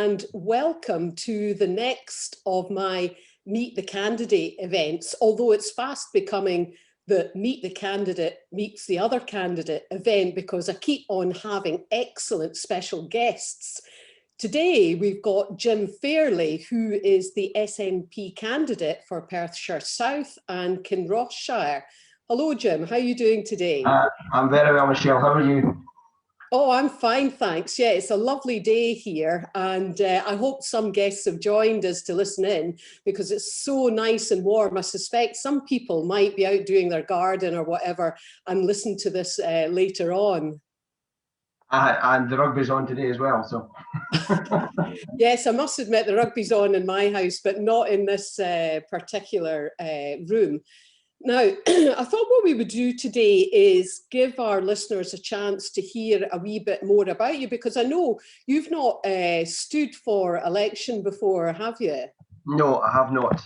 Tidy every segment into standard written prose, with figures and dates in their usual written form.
and welcome to the next of my Meet the Candidate events, although it's fast becoming the Meet the Candidate Meets the Other Candidate event because I keep on having excellent special guests. Today we've got Jim Fairlie, who is the SNP candidate for Perthshire South and Kinrossshire. Hello Jim, how are you doing today? I'm very well, Michelle, how are you? Oh, I'm fine, thanks. Yeah, it's a lovely day here, and I hope some guests have joined us to listen in because it's so nice and warm. I suspect some people might be out doing their garden or whatever and listen to this later on. And the rugby's on today as well, so. Yes, I must admit the rugby's on in my house, but not in this particular room. Now, I thought what we would do today is give our listeners a chance to hear a wee bit more about you, because I know you've not stood for election before, have you? No, I have not.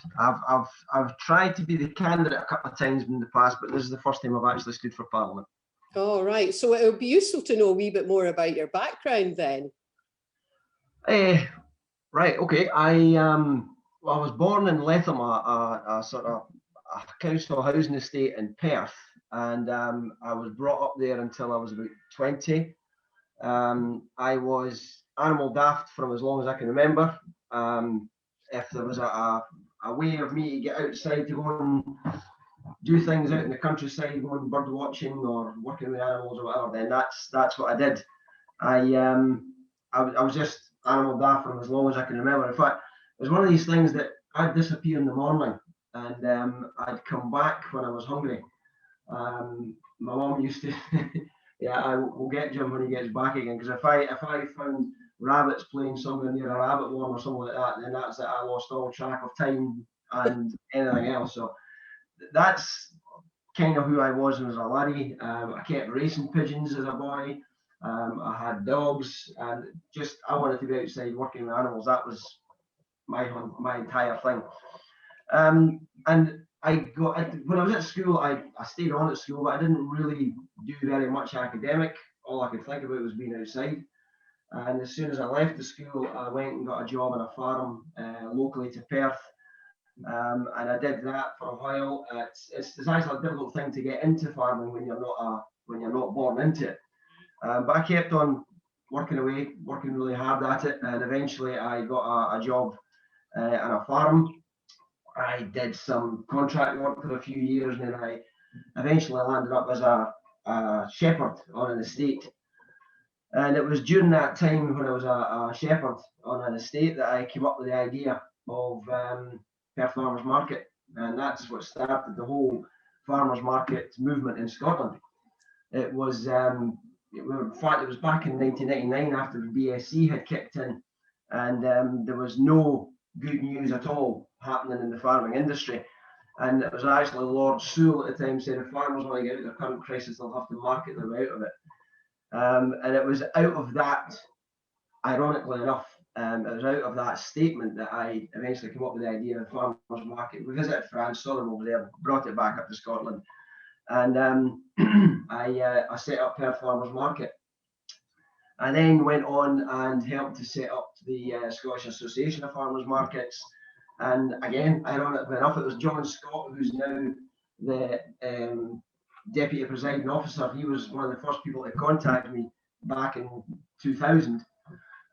I've tried to be the candidate a couple of times in the past, but this is the first time I've actually stood for Parliament. All right, so it would be useful to know a wee bit more about your background then. Right, okay. I was born in Letham, a sort of a council housing estate in Perth, and I was brought up there until I was about 20. I was animal daft from as long as I can remember. If there was a way of me to get outside to go and do things out in the countryside, going bird watching or working with animals or whatever, then that's what I did. I was just animal daft from as long as I can remember. In fact, it was one of these things that I'd disappear in the morning and I'd come back when I was hungry. My mum used to, yeah, I will get Jim when he gets back again, because if I found rabbits playing somewhere near a rabbit warren or something like that, then that's it. I lost all track of time and anything else. So that's kind of who I was as a laddie. I kept racing pigeons as a boy. I had dogs, and just I wanted to be outside working with animals. That was my entire thing. And when I was at school, I stayed on at school, but I didn't really do very much academic. All I could think about was being outside. And as soon as I left the school, I went and got a job on a farm locally to Perth. And I did that for a while. It's actually a difficult thing to get into farming when you're not born into it. But I kept on working away, working really hard at it, and eventually I got a job on a farm. I did some contract work for a few years, and then I eventually landed up as a shepherd on an estate. And it was during that time when I was a shepherd on an estate that I came up with the idea of Perth Farmers Market, and that's what started the whole farmers market movement in Scotland. It was, in fact, it was back in 1999 after the BSC had kicked in, and there was no good news at all happening in the farming industry. And it was actually Lord Sewell at the time said if farmers want to get out of their current crisis, they'll have to market their way out of it. And it was out of that, ironically enough, it was out of that statement that I eventually came up with the idea of the farmers market. We visited France, saw them over there, brought it back up to Scotland, and I set up Perth Farmers Market. I then went on and helped to set up the Scottish Association of Farmers Markets. And again, ironically enough, it was John Scott, who's now the Deputy Presiding Officer. He was one of the first people to contact me back in 2000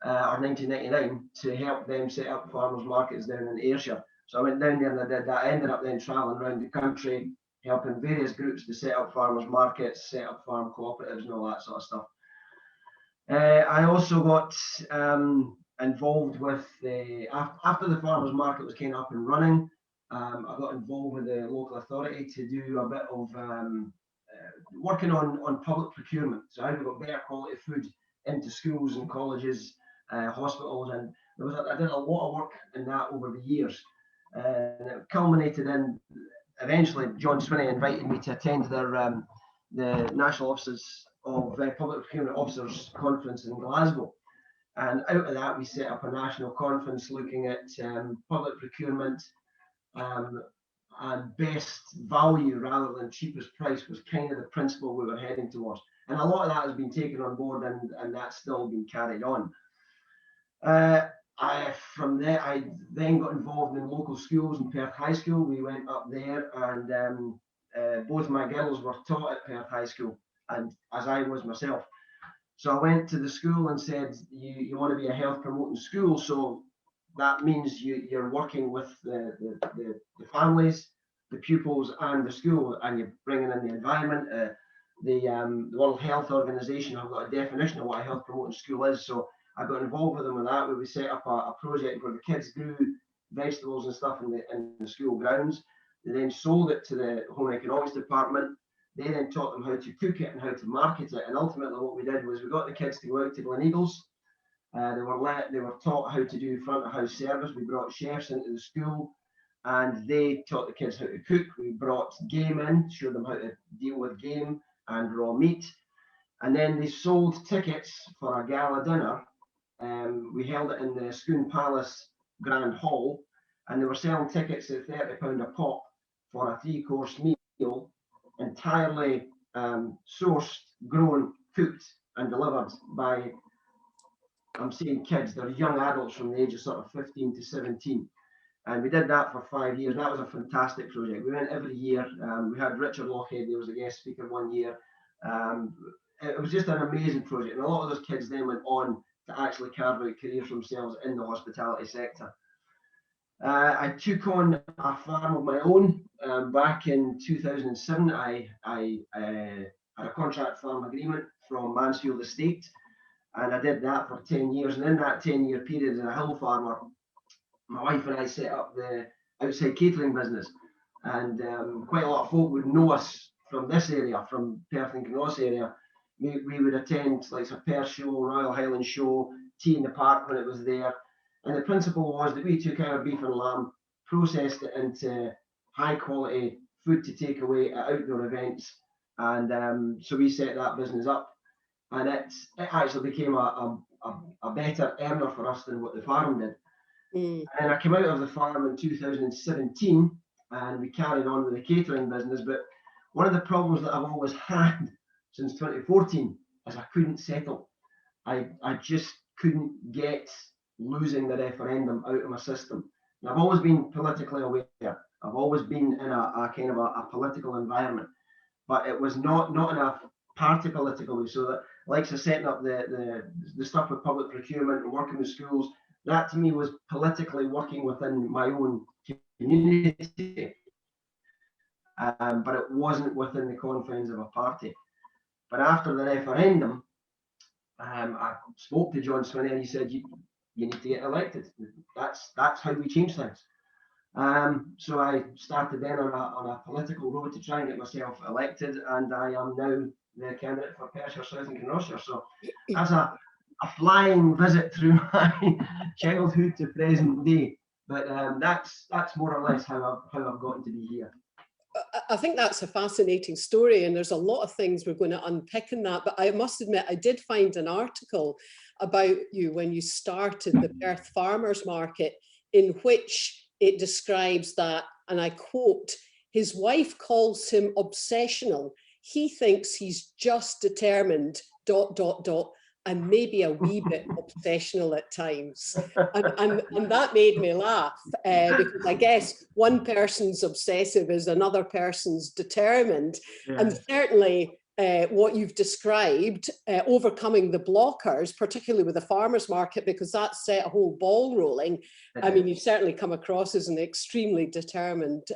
or 1999 to help them set up farmers markets down in Ayrshire. So I went down there and I did that. I ended up then travelling around the country, helping various groups to set up farmers markets, set up farm cooperatives and all that sort of stuff. I also got involved with after the farmers market was kind of up and running, I got involved with the local authority to do a bit of working on public procurement. So how do we got better quality food into schools and colleges, hospitals, and I did a lot of work in that over the years. And it culminated in eventually John Swinney invited me to attend their the National Offices of Public Procurement Officers Conference in Glasgow. And out of that, we set up a national conference looking at public procurement, and best value rather than cheapest price was kind of the principle we were heading towards. And a lot of that has been taken on board, and that's still been carried on. I from there, I then got involved in local schools in Perth High School. We went up there, and both my girls were taught at Perth High School, and as I was myself. So I went to the school and said, you want to be a health promoting school, so that means you're working with the families, the pupils, and the school, and you're bringing in the environment. The World Health Organization have got a definition of what a health promoting school is, so I got involved with them in that, where we set up a project where the kids grew vegetables and stuff in the school grounds. They then sold it to the Home Economics Department. They then taught them how to cook it and how to market it. And ultimately what we did was we got the kids to go out to Gleneagles. They were taught how to do front of house service. We brought chefs into the school, and they taught the kids how to cook. We brought game in, showed them how to deal with game and raw meat. And then they sold tickets for a gala dinner. We held it in the Scone Palace Grand Hall, and they were selling tickets at £30 a pop for a 3-course meal, entirely sourced, grown, cooked, and delivered by, I'm saying kids, they're young adults from the age of sort of 15 to 17. And we did that for 5 years. That was a fantastic project. We went every year. We had Richard Lochhead, there was a guest speaker one year. It was just an amazing project. And a lot of those kids then went on to actually carve out careers for themselves in the hospitality sector. I took on a farm of my own back in 2007. I had a contract farm agreement from Mansfield Estate, and I did that for 10 years. And in that 10-year period as a hill farmer, my wife and I set up the outside catering business. And quite a lot of folk would know us from this area, from Perth and Kinross area. We would attend like a Perth show, Royal Highland show, Tea in the Park when it was there. And the principle was that we took our beef and lamb, processed it into high quality food to take away at outdoor events. And so we set that business up. And it actually became a better earner for us than what the farm did. And I came out of the farm in 2017, and we carried on with the catering business. But one of the problems that I've always had since 2014 is I couldn't settle. I just couldn't get losing the referendum out of my system. And I've always been politically aware. I've always been in a kind of a political environment, but it was not in a party political way. So that, like setting up the stuff with public procurement and working with schools, that to me was politically working within my own community, but it wasn't within the confines of a party. But after the referendum, I spoke to John Swinney, and he said, you need to get elected. That's how we change things. So I started then on a political road to try and get myself elected, and I am now the candidate for Perthshire, South and Kinrossshire. So that's a flying visit through my childhood to present day. But that's more or less how I've gotten to be here. I think that's a fascinating story, and there's a lot of things we're going to unpick in that. But I must admit, I did find an article about you when you started the Perth Farmers Market, in which it describes that, and I quote, his wife calls him obsessional. He thinks he's just determined, ... and maybe a wee bit obsessional at times. And that made me laugh, because I guess one person's obsessive is another person's determined. Yeah. And certainly what you've described, overcoming the blockers, particularly with the farmers market, because that set a whole ball rolling. I mean, you've certainly come across as an extremely determined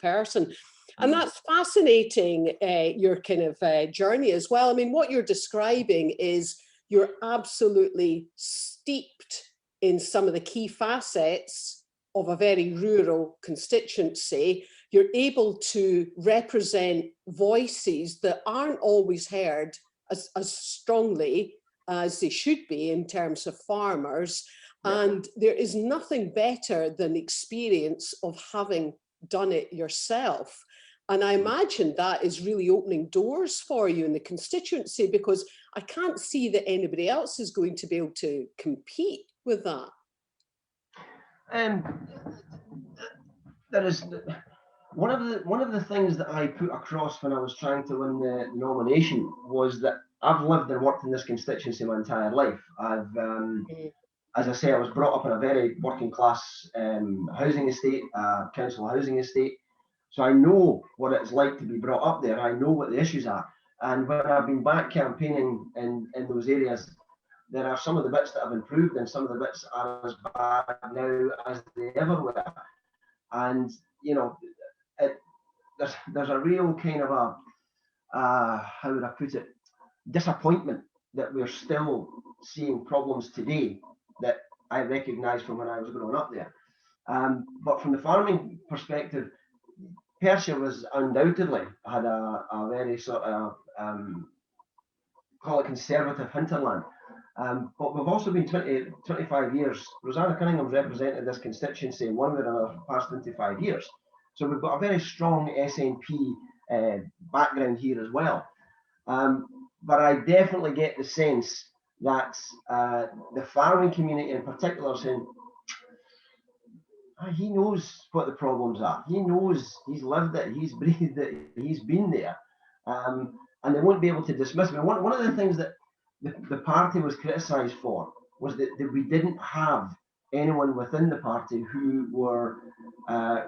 person. And that's fascinating, your kind of journey as well. I mean, what you're describing is you're absolutely steeped in some of the key facets of a very rural constituency. You're able to represent voices that aren't always heard as strongly as they should be in terms of farmers. And there is nothing better than the experience of having done it yourself. And I imagine that is really opening doors for you in the constituency, because I can't see that anybody else is going to be able to compete with that. There is one of the things that I put across when I was trying to win the nomination was that I've lived and worked in this constituency my entire life. as I say, I was brought up in a very working class housing estate, council housing estate. So I know what it's like to be brought up there. I know what the issues are. And when I've been back campaigning in those areas, there are some of the bits that have improved and some of the bits are as bad now as they ever were. And, you know, there's a real kind of a, how would I put it, disappointment that we're still seeing problems today that I recognised from when I was growing up there. But from the farming perspective, Perthshire was undoubtedly had a very sort of call it conservative hinterland. But we've also been 25 years. Rosanna Cunningham's represented this constituency in one way or another for the past 25 years. So we've got a very strong SNP background here as well. But I definitely get the sense that the farming community in particular is saying, he knows what the problems are. He knows, he's lived it, he's breathed it, he's been there. And they won't be able to dismiss me. One of the things that the party was criticised for was that we didn't have anyone within the party who were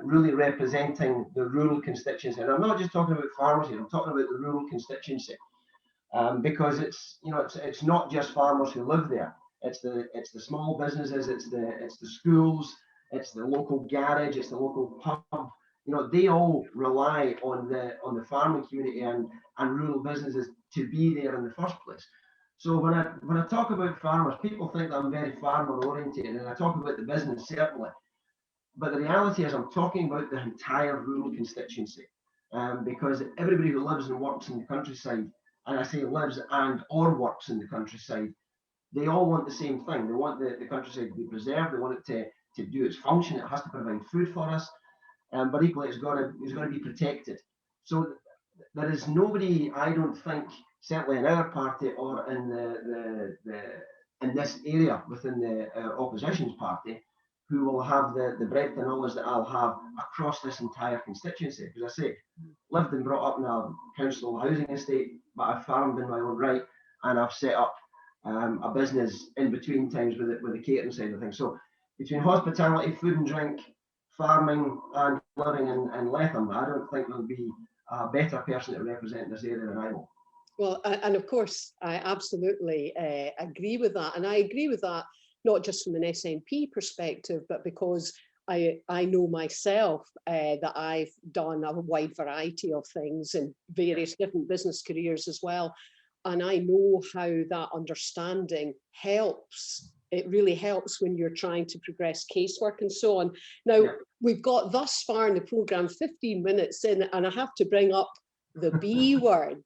really representing the rural constituency. And I'm not just talking about farmers here, I'm talking about the rural constituency. Because it's, you know, it's not just farmers who live there. It's the small businesses, it's the schools, it's the local garage, it's the local pub. You know, they all rely on the farming community and rural businesses to be there in the first place. So when I talk about farmers, people think that I'm very farmer oriented, and I talk about the business certainly. But the reality is I'm talking about the entire rural constituency, because everybody who lives and works in the countryside, and I say lives and or works in the countryside, they all want the same thing. They want the countryside to be preserved. They want it to do its function. It has to provide food for us, but equally it's got to be protected. So there is nobody, I don't think, certainly in our party or in in this area within the opposition's party, who will have the breadth of knowledge that I'll have across this entire constituency. Because I say, lived and brought up in a council housing estate, but I've farmed in my own right, and I've set up a business in between times with the catering side of things. So between hospitality, food and drink, farming, and living in Letham, I don't think there'll be a better person to represent this area than I will. Well, and of course, I absolutely agree with that. And I agree with that, not just from an SNP perspective, but because I know myself that I've done a wide variety of things in various different business careers as well. And I know how that understanding helps. It really helps when you're trying to progress casework and so on. Now, we've got thus far in the programme 15 minutes in, and I have to bring up the B word.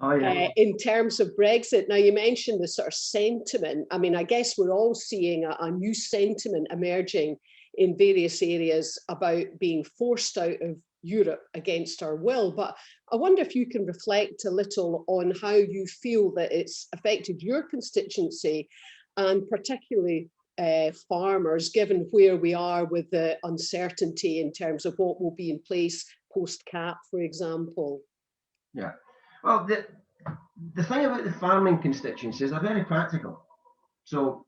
Oh, yeah. In terms of Brexit. Now, you mentioned the sort of sentiment. I mean, I guess we're all seeing a new sentiment emerging in various areas about being forced out of Europe against our will. But I wonder if you can reflect a little on how you feel that it's affected your constituency, and particularly farmers, given where we are with the uncertainty in terms of what will be in place post-CAP, for example. Yeah. Well, the thing about the farming constituencies are very practical. So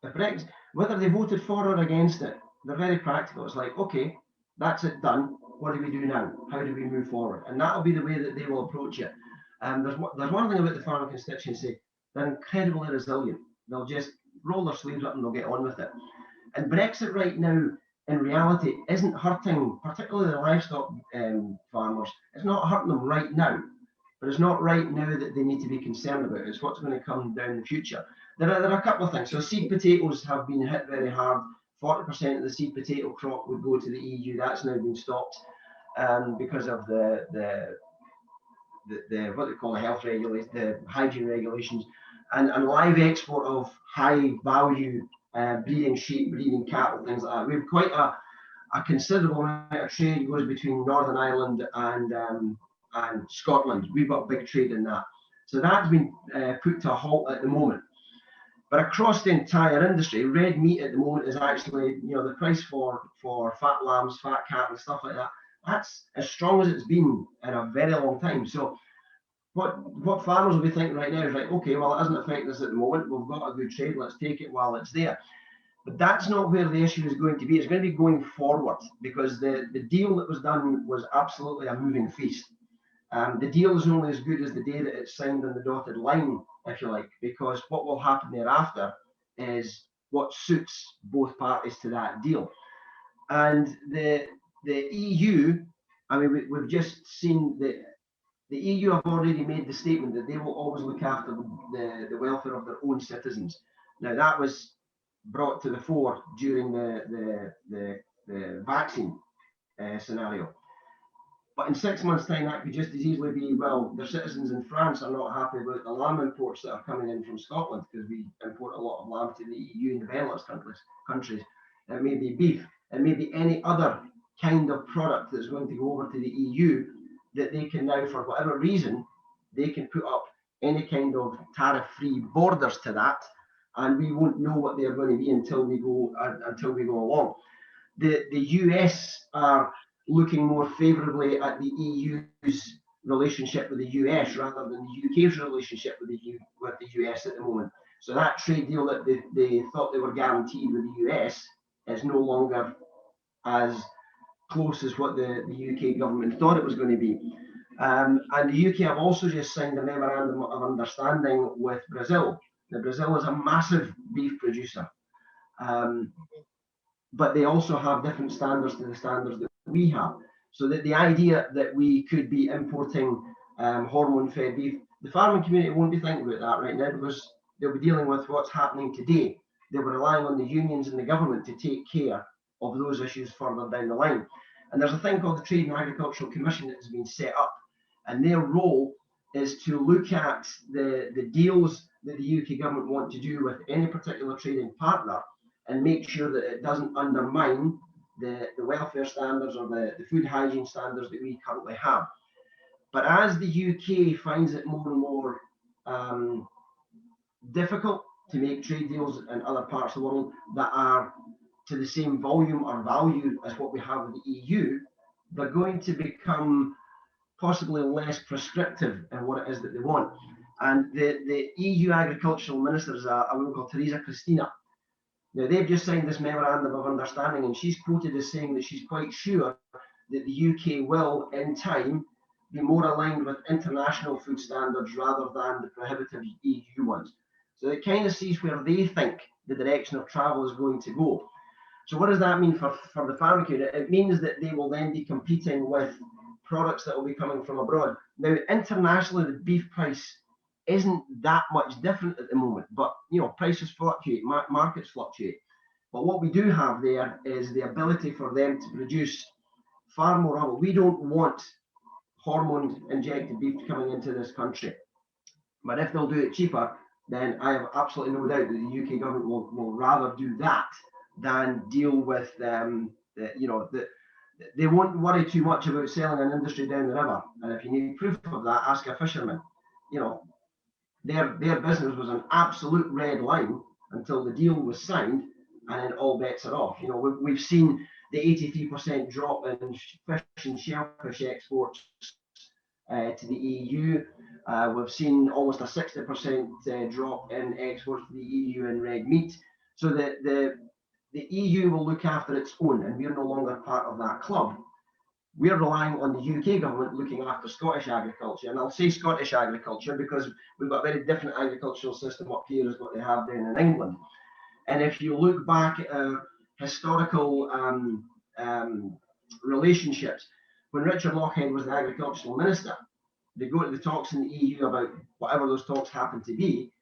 the Brexit, whether they voted for or against it, they're very practical. It's like, okay, that's it done. What do we do now? How do we move forward? And that'll be the way that they will approach it. There's one thing about the farming constituency, they're incredibly resilient. They'll just roll their sleeves up and they'll get on with it. And Brexit right now, in reality, isn't hurting, particularly the livestock farmers. It's not hurting them right now. But it's not right now that they need to be concerned about. It's what's going to come down in the future. There are a couple of things. So seed potatoes have been hit very hard. 40% of the seed potato crop would go to the EU. That's now been stopped because of the what they call the health regulations, the hygiene regulations, and live export of high value breeding sheep, breeding cattle, things like that. We have quite a considerable amount of trade goes between Northern Ireland and Scotland. We've got a big trade in that. So that's been put to a halt at the moment. But across the entire industry, red meat at the moment is actually, you know, the price for fat lambs, fat cattle, and stuff like that, that's as strong as it's been in a very long time. So what farmers will be thinking right now is, right, okay, well, it isn't affecting us at the moment. We've got a good trade. Let's take it while it's there. But that's not where the issue is going to be. It's going to be going forward, because the deal that was done was absolutely a moving feast. The deal is only as good as the day that it's signed on the dotted line, if you like, because what will happen thereafter is what suits both parties to that deal. And the EU, I mean, we've just seen the EU have already made the statement that they will always look after the welfare of their own citizens. Now, that was brought to the fore during the vaccine scenario. But in 6 months' time, that could just as easily be, well, their citizens in France are not happy about the lamb imports that are coming in from Scotland, because we import a lot of lamb to the EU and the Benelux countries. It may be beef. It may be any other kind of product that's going to go over to the EU that they can now, for whatever reason, they can put up any kind of tariff-free borders to that, and we won't know what they're going to be until we go along. The US are looking more favourably at the EU's relationship with the US rather than the UK's relationship with the US at the moment. So that trade deal that they thought they were guaranteed with the US is no longer as close as what the UK government thought it was going to be. And the UK have also just signed a memorandum of understanding with Brazil. Now, Brazil is a massive beef producer, but they also have different standards to the standards that we have. So that the idea that we could be importing hormone-fed beef, the farming community won't be thinking about that right now, because they'll be dealing with what's happening today. They were relying on the unions and the government to take care of those issues further down the line. And there's a thing called the Trade and Agricultural Commission that has been set up, and their role is to look at the deals that the UK government want to do with any particular trading partner and make sure that it doesn't undermine the welfare standards or the food hygiene standards that we currently have. But as the UK finds it more and more difficult to make trade deals in other parts of the world that are to the same volume or value as what we have with the EU, they're going to become possibly less prescriptive in what it is that they want. And the EU agricultural minister is a woman called Teresa Cristina. Now, they've just signed this memorandum of understanding, and she's quoted as saying that she's quite sure that the UK will, in time, be more aligned with international food standards rather than the prohibitive EU ones. So it kind of sees where they think the direction of travel is going to go. So what does that mean for the farming community? It means that they will then be competing with products that will be coming from abroad. Now, internationally, the beef price isn't that much different at the moment, but prices fluctuate, markets fluctuate. But what we do have there is the ability for them to produce far more of it. We don't want hormone injected beef coming into this country, but if they'll do it cheaper, then I have absolutely no doubt that the UK government will rather do that than deal with they won't worry too much about selling an industry down the river. And if you need proof of that, ask a fisherman. Their business was an absolute red line until the deal was signed, and then all bets are off. We've seen the 83% drop in fish and shellfish exports to the EU. We've seen almost a 60% drop in exports to the EU in red meat. So the EU will look after its own, and we're no longer part of that club. We're relying on the UK government looking after Scottish agriculture. And I'll say Scottish agriculture because we've got a very different agricultural system up here as what they have down in England. And if you look back at our historical relationships, when Richard Lochhead was the agricultural minister, they go to the talks in the EU about whatever those talks happen to be,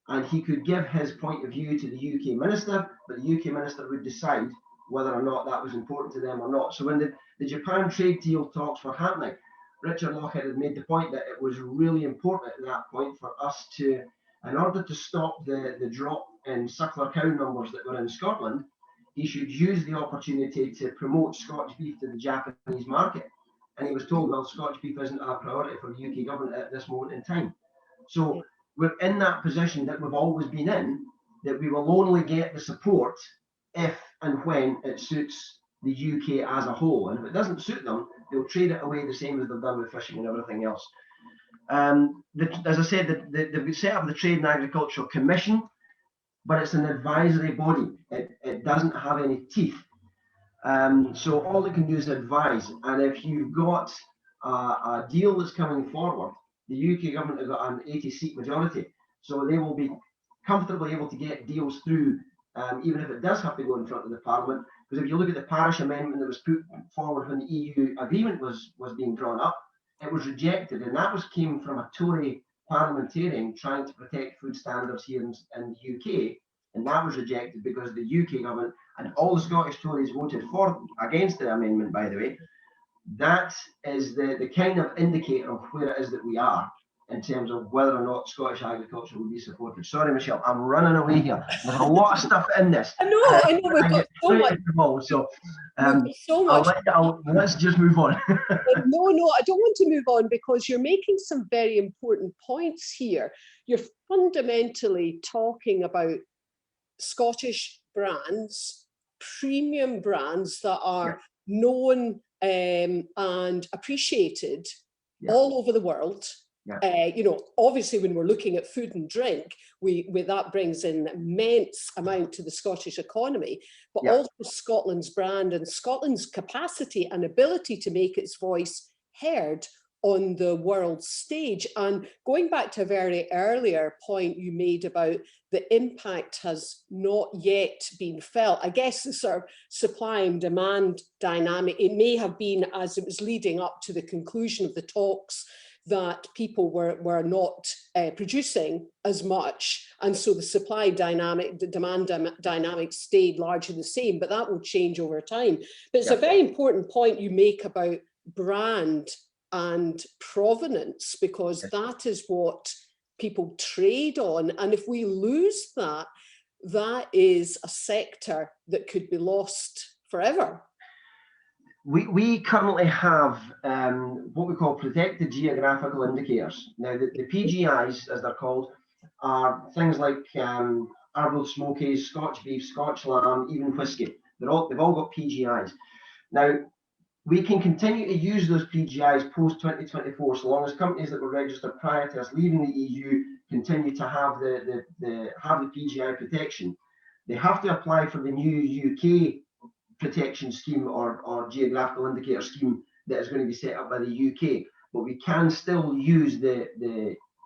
and he could give his point of view to the UK minister, but the UK minister would decide whether or not that was important to them or not. So when the Japan trade deal talks were happening, Richard Lochhead had made the point that it was really important at that point for us to, in order to stop the drop in suckler cow numbers that were in Scotland, he should use the opportunity to promote Scotch beef to the Japanese market. And he was told, well, Scotch beef isn't a priority for the UK government at this moment in time. So we're in that position that we've always been in, that we will only get the support if and when it suits the UK as a whole. And if it doesn't suit them, they'll trade it away the same as they've done with fishing and everything else. As I said, they've set up the Trade and Agricultural Commission, but it's an advisory body. It doesn't have any teeth. So all it can do is advise. And if you've got a deal that's coming forward, the UK government has got an 80-seat majority, so they will be comfortably able to get deals through, even if it does have to go in front of the Parliament. Because if you look at the Parish Amendment that was put forward when the EU agreement was being drawn up, it was rejected, and that came from a Tory parliamentarian trying to protect food standards here in the UK, and that was rejected because the UK government and all the Scottish Tories voted against the amendment, by the way. That is the kind of indicator of where it is that we are in terms of whether or not Scottish agriculture will be supported. Sorry, Michelle, I'm running away here. There's a lot of stuff in this. I know, we've got so much. So, so much. Let's just move on. No, I don't want to move on, because you're making some very important points here. You're fundamentally talking about Scottish brands, premium brands that are known and appreciated all over the world. You know, obviously, when we're looking at food and drink, that brings in an immense amount to the Scottish economy, but also Scotland's brand and Scotland's capacity and ability to make its voice heard on the world stage. And going back to a very earlier point you made about the impact has not yet been felt, I guess the sort of supply and demand dynamic, it may have been as it was leading up to the conclusion of the talks that people were not producing as much, and so the supply dynamic, the demand dynamic stayed largely the same, but that will change over time. But it's a very important point you make about brand and provenance, because that is what people trade on, and if we lose that, that is a sector that could be lost forever. We currently have what we call protected geographical indicators. Now, the PGIs, as they're called, are things like Arbroath Smokies, Scotch beef, Scotch lamb, even whiskey. They've all got PGIs. Now, we can continue to use those PGIs post 2024, so long as companies that were registered prior to us leaving the EU continue to have the PGI protection. They have to apply for the new UK protection scheme or geographical indicator scheme that is going to be set up by the UK, but we can still use the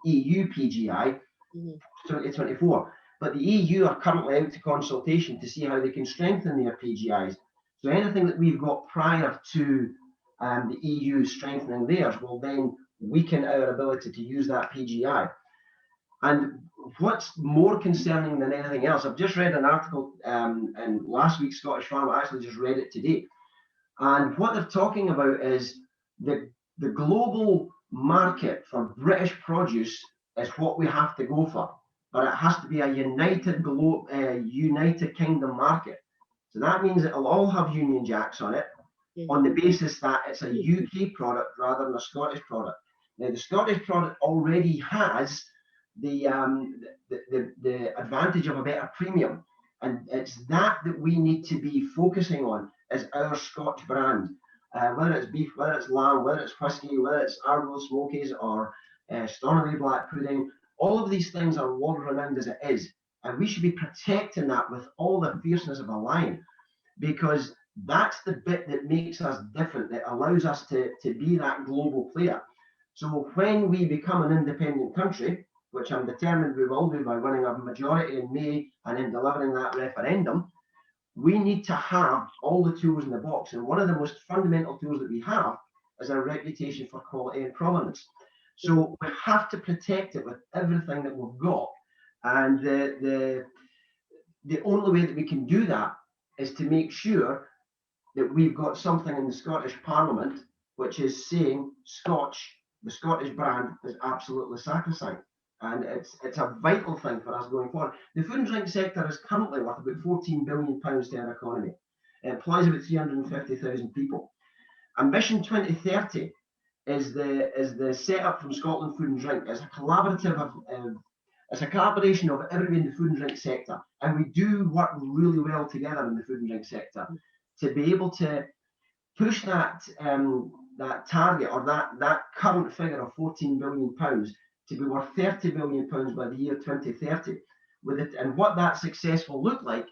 EU PGI 2024. But the EU are currently out to consultation to see how they can strengthen their PGIs. So anything that we've got prior to the EU strengthening theirs will then weaken our ability to use that PGI. And what's more concerning than anything else, I've just read an article in last week's Scottish Farmer, I actually just read it today. And what they're talking about is the global market for British produce is what we have to go for. But it has to be a United Kingdom market. So that means it'll all have Union Jacks on it, on the basis that it's a UK product rather than a Scottish product. Now, the Scottish product already has the advantage of a better premium, and it's that we need to be focusing on as our Scotch brand, whether it's beef, whether it's lamb, whether it's whiskey, whether it's Arbroath Smokies or Stornoway Black Pudding. All of these things are world renowned as it is, and we should be protecting that with all the fierceness of a lion, because that's the bit that makes us different, that allows us to be that global player. So when we become an independent country, which I'm determined we will do by winning a majority in May and then delivering that referendum, we need to have all the tools in the box. And one of the most fundamental tools that we have is our reputation for quality and provenance. So we have to protect it with everything that we've got. And the only way that we can do that is to make sure that we've got something in the Scottish Parliament which is saying the Scottish brand is absolutely sacrosanct. And it's a vital thing for us going forward. The food and drink sector is currently worth about £14 billion to our economy. It employs about 350,000 people. Ambition 2030 is the setup from Scotland Food and Drink. It's a collaborative it's a collaboration of everybody in the food and drink sector, and we do work really well together in the food and drink sector to be able to push that that target, or that current figure of £14 billion to be worth £30 billion by the year 2030. With it, and what that success will look like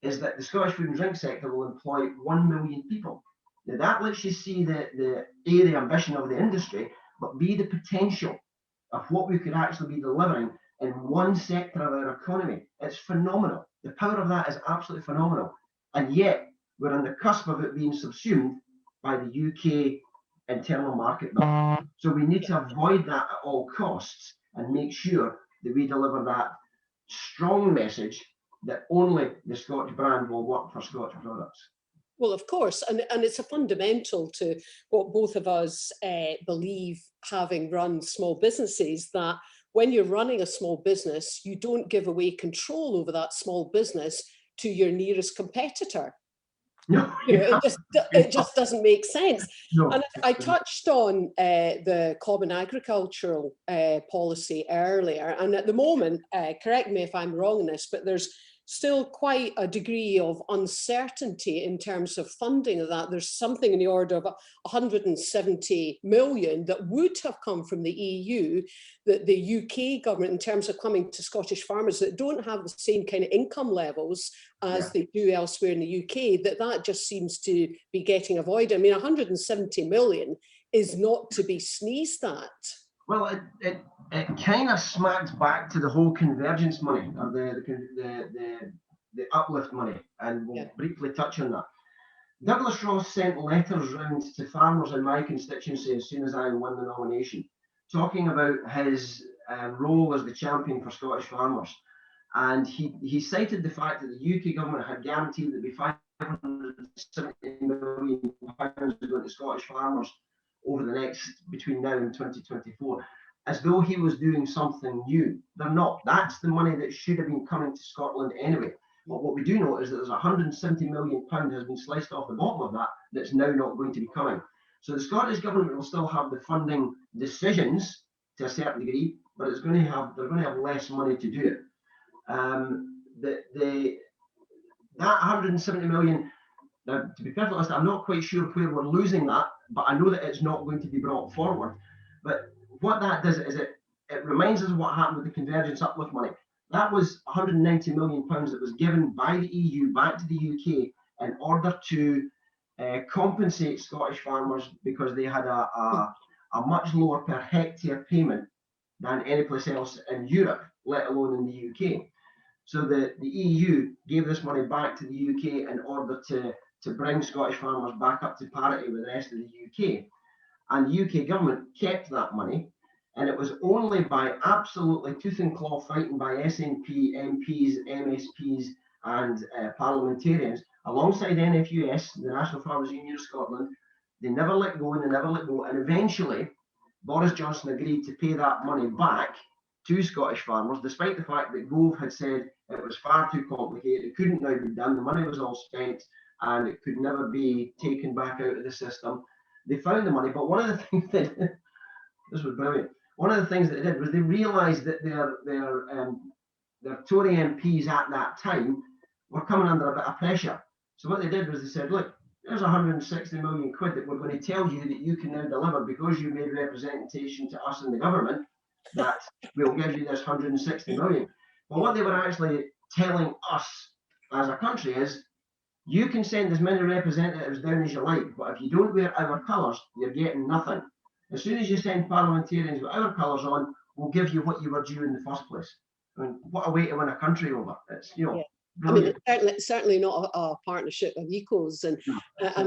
is that the Scottish food and drink sector will employ 1 million people. Now that lets you see the ambition of the industry, but B, the potential of what we could actually be delivering in one sector of our economy. It's phenomenal. The power of that is absolutely phenomenal. And yet we're on the cusp of it being subsumed by the UK internal market bill. So we need to avoid that at all costs and make sure that we deliver that strong message that only the Scotch brand will work for Scotch products. Well, of course, and it's a fundamental to what both of us believe, having run small businesses, that when you're running a small business, you don't give away control over that small business to your nearest competitor. No, it just doesn't make sense. No. And I touched on the Common Agricultural Policy earlier, and at the moment, correct me if I'm wrong in this, but there's still quite a degree of uncertainty in terms of funding of that. There's something in the order of 170 million that would have come from the EU, that the UK government, in terms of coming to Scottish farmers that don't have the same kind of income levels as they do elsewhere in the UK, that just seems to be getting avoided. I mean, 170 million is not to be sneezed at. Well, it kind of smacks back to the whole convergence money, or the uplift money, and we'll briefly touch on that. Douglas Ross sent letters round to farmers in my constituency as soon as I won the nomination, talking about his role as the champion for Scottish farmers. And he cited the fact that the UK government had guaranteed that there'd be £570 million going to Scottish farmers over the next, between now and 2024, as though he was doing something new. They're not. That's the money that should have been coming to Scotland anyway. But what we do know is that there's £170 million has been sliced off the bottom of that that's now not going to be coming. So the Scottish government will still have the funding decisions to a certain degree, but they're going to have less money to do it. That 170 million, now, to be perfectly honest, I'm not quite sure where we're losing that, but I know that it's not going to be brought forward. But what that does is it reminds us of what happened with the Convergence uplift money. That was £190 million that was given by the EU back to the UK in order to compensate Scottish farmers because they had a much lower per hectare payment than any place else in Europe, let alone in the UK. So the EU gave this money back to the UK in order to bring Scottish farmers back up to parity with the rest of the UK. And the UK government kept that money. And it was only by absolutely tooth and claw fighting by SNP, MPs, MSPs, and parliamentarians, alongside NFUS, the National Farmers Union of Scotland, they never let go and they never let go. And eventually, Boris Johnson agreed to pay that money back to Scottish farmers, despite the fact that Gove had said it was far too complicated, it couldn't now be done, the money was all spent, and it could never be taken back out of the system. They found the money, but one of the things that this was brilliant. One of the things that they did was they realised that their Tory MPs at that time were coming under a bit of pressure. So what they did was they said, look, there's 160 million quid that we're going to tell you that you can now deliver because you made representation to us in the government, that we'll give you this 160 million. But what they were actually telling us as a country is, you can send as many representatives down as you like, but if you don't wear our colours, you're getting nothing. As soon as you send parliamentarians with our colours on, we'll give you what you were due in the first place. I mean, what a way to win a country over. It's, you know, yeah. I mean, it's certainly not a partnership of equals, and I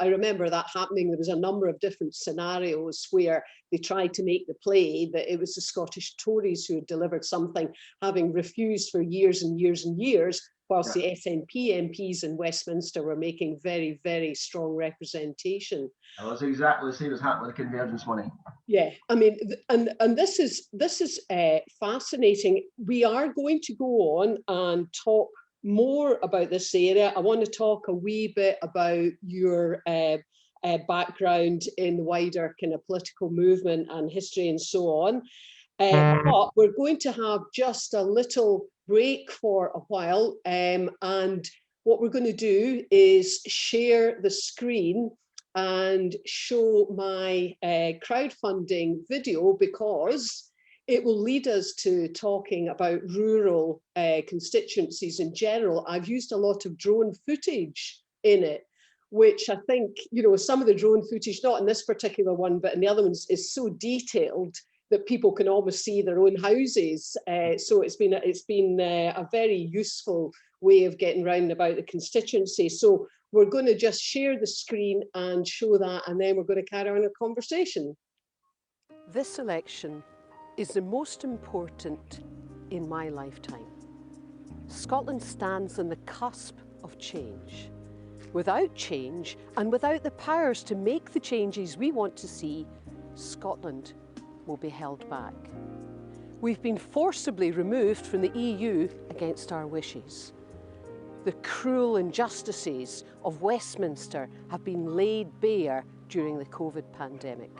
remember that happening. There was a number of different scenarios where they tried to make the play that it was the Scottish Tories who had delivered something, having refused for years and years and years, whilst the SNP MPs in Westminster were making very, very strong representation. That was exactly the same as happened with the Convergence money. Yeah, I mean, and this is fascinating. We are going to go on and talk more about this area. I want to talk a wee bit about your background in the wider kind of political movement and history and so on. But we're going to have just a little break for a while, and what we're going to do is share the screen and show my crowdfunding video, because it will lead us to talking about rural constituencies in general. I've used a lot of drone footage in it, which I think, you know, some of the drone footage, not in this particular one, but in the other ones, is so detailed that people can almost see their own houses. So it's been a very useful way of getting round about the constituency. So we're going to just share the screen and show that, and then we're going to carry on a conversation. This election is the most important in my lifetime. Scotland stands on the cusp of change. Without change, and without the powers to make the changes we want to see, Scotland will be held back. We've been forcibly removed from the EU against our wishes. The cruel injustices of Westminster have been laid bare during the COVID pandemic.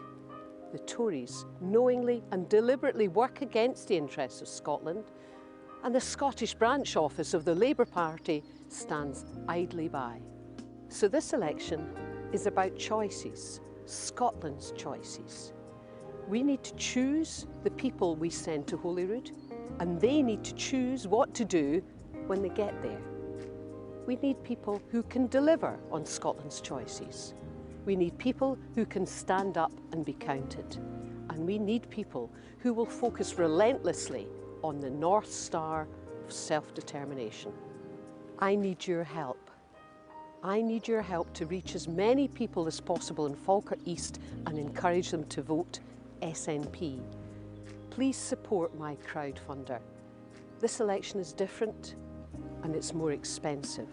The Tories knowingly and deliberately work against the interests of Scotland, and the Scottish branch office of the Labour Party stands idly by. So this election is about choices, Scotland's choices. We need to choose the people we send to Holyrood, and they need to choose what to do when they get there. We need people who can deliver on Scotland's choices. We need people who can stand up and be counted. And we need people who will focus relentlessly on the North Star of self-determination. I need your help. I need your help to reach as many people as possible in Falkirk East and encourage them to vote SNP. Please support my crowdfunder. This election is different and it's more expensive.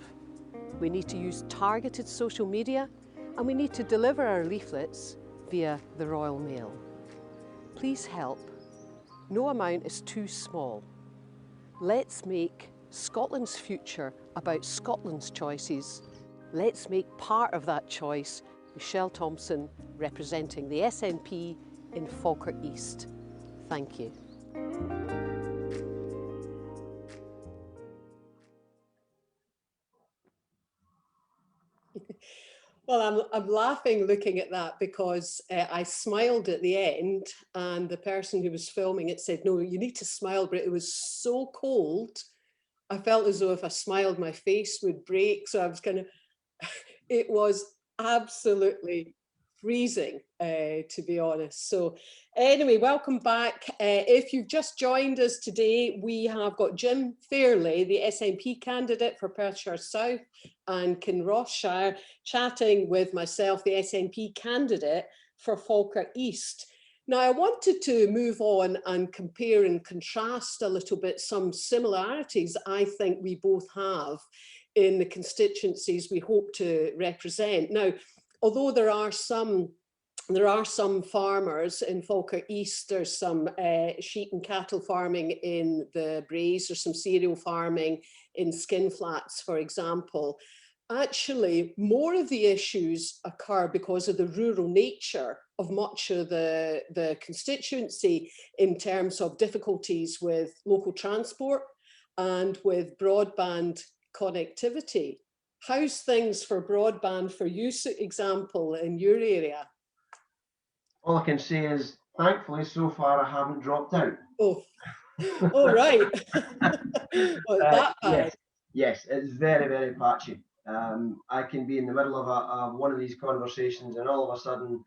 We need to use targeted social media, and we need to deliver our leaflets via the Royal Mail. Please help. No amount is too small. Let's make Scotland's future about Scotland's choices. Let's make part of that choice Michele Thomson, representing the SNP in Falkirk East. Thank you. Well, I'm laughing looking at that because I smiled at the end, and the person who was filming it said, no, you need to smile, but it was so cold. I felt as though if I smiled, my face would break. So I was kind of, it was absolutely freezing, to be honest. So anyway, welcome back. If you've just joined us today, we have got Jim Fairlie, the SNP candidate for Perthshire South and Kinrossshire, chatting with myself, the SNP candidate for Falkirk East. Now, I wanted to move on and compare and contrast a little bit some similarities I think we both have in the constituencies we hope to represent. Now, although there are some farmers in Falkirk East, there's some sheep and cattle farming in the Braes, there's some cereal farming in Skinflats, for example. Actually, more of the issues occur because of the rural nature of much of the constituency in terms of difficulties with local transport and with broadband connectivity. How's things for broadband for you, example, in your area? All I can say is, thankfully, so far I haven't dropped out. Oh, oh right. Well, that bad. Yes, it's very, very patchy. I can be in the middle of one of these conversations, and all of a sudden,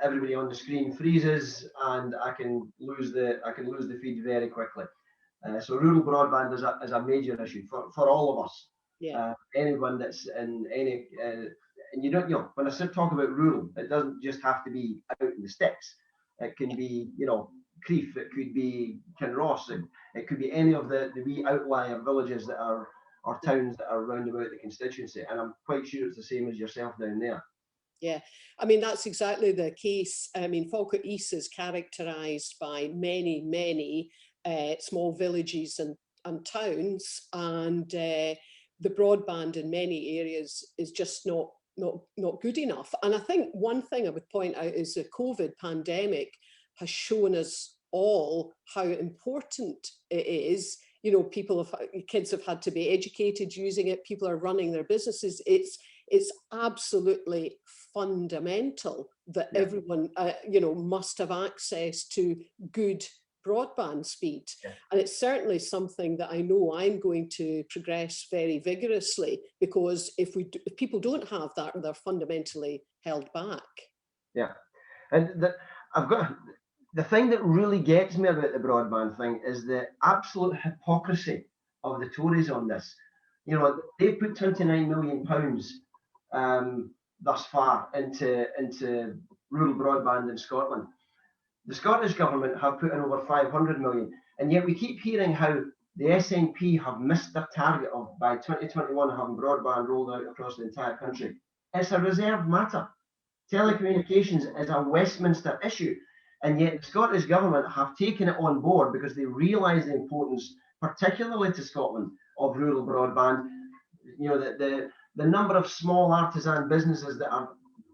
everybody on the screen freezes, and I can lose the feed very quickly. So rural broadband is a major issue for all of us. Yeah. Anyone that's in any, and you don't, when I talk about rural, it doesn't just have to be out in the sticks. It can be, Crieff, it could be Kinross, it could be any of the wee outlier villages that are, or towns that are round about the constituency. And I'm quite sure it's the same as yourself down there. Yeah, I mean, that's exactly the case. I mean, Falkirk East is characterised by many, many small villages and towns, and the broadband in many areas is just not good enough. And I think one thing I would point out is the COVID pandemic has shown us all how important it is. Kids have had to be educated using it. People are running their businesses. it's absolutely fundamental that everyone, you know, must have access to good broadband speed. And it's certainly something that I know I'm going to progress very vigorously, because if people don't have that, they're fundamentally held back. Yeah. And the thing that really gets me about the broadband thing is the absolute hypocrisy of the Tories on this. You know, they put £29 million thus far into rural broadband in Scotland. The Scottish government have put in over 500 million, and yet we keep hearing how the SNP have missed their target of, by 2021, having broadband rolled out across the entire country. It's a reserved matter. Telecommunications is a Westminster issue, and yet the Scottish government have taken it on board because they realise the importance, particularly to Scotland, of rural broadband. You know, the number of small artisan businesses that are